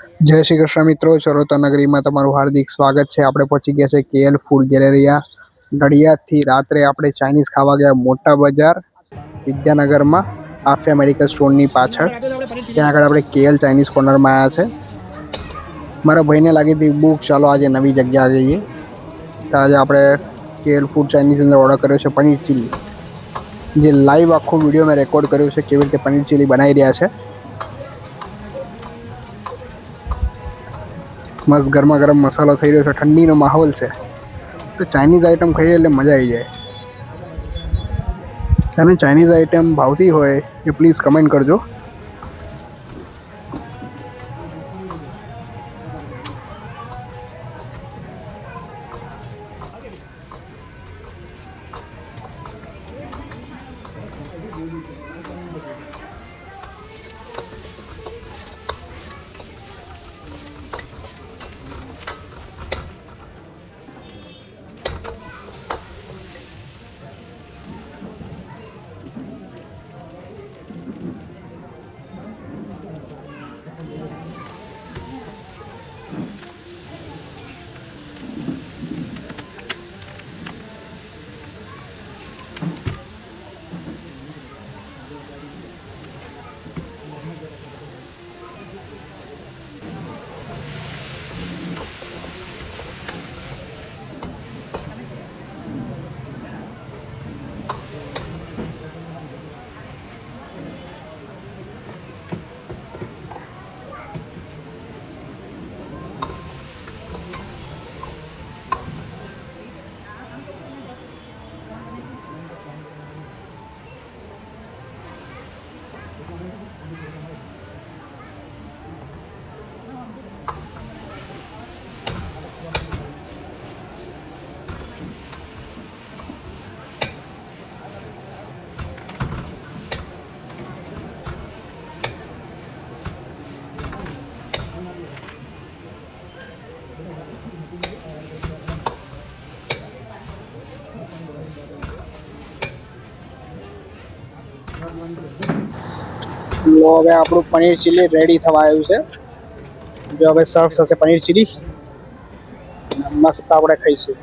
જય શ્રી કૃષ્ણ મિત્રો, ચરોતર નગરીમાં તમારું હાર્દિક સ્વાગત છે. આપણે પહોંચી ગયા છે કેએલ ફૂડ ગેલેરિયા નડિયાદથી. રાત્રે આપણે ચાઇનીઝ ખાવા ગયા મોટા બજાર વિદ્યાનગરમાં, આફિયા મેડિકલ સ્ટોરની પાછળ. ત્યાં આગળ આપણે કેએલ ચાઇનીઝ કોર્નરમાં આવ્યા છે. મારા ભાઈને લાગી હતી ભૂખ, ચાલો આજે નવી જગ્યા જઈએ. તો આજે આપણે કેએલ ફૂડ ચાઇનીઝ અંદર ઓર્ડર કર્યો છે પનીર ચીલી, જે લાઈવ આખો વિડીયો મેં રેકોર્ડ કર્યો છે કેવી રીતે પનીર ચીલી બનાવી રહ્યા છે. મસ્ત ગરમા ગરમ મસાલો થઈ રહ્યો છે, ઠંડીનો માહોલ છે, તો ચાઇનીઝ આઈટમ ખાઈએ એટલે મજા આવી જાય. અને ચાઇનીઝ આઈટમ ભાવતી હોય એ પ્લીઝ કમેન્ટ કરજો. હવે આપણું પનીર ચીલી રેડી થવા આવ્યું છે. જો હવે સર્વ થશે પનીર ચીલી, મસ્ત આપણે ખાઈશું.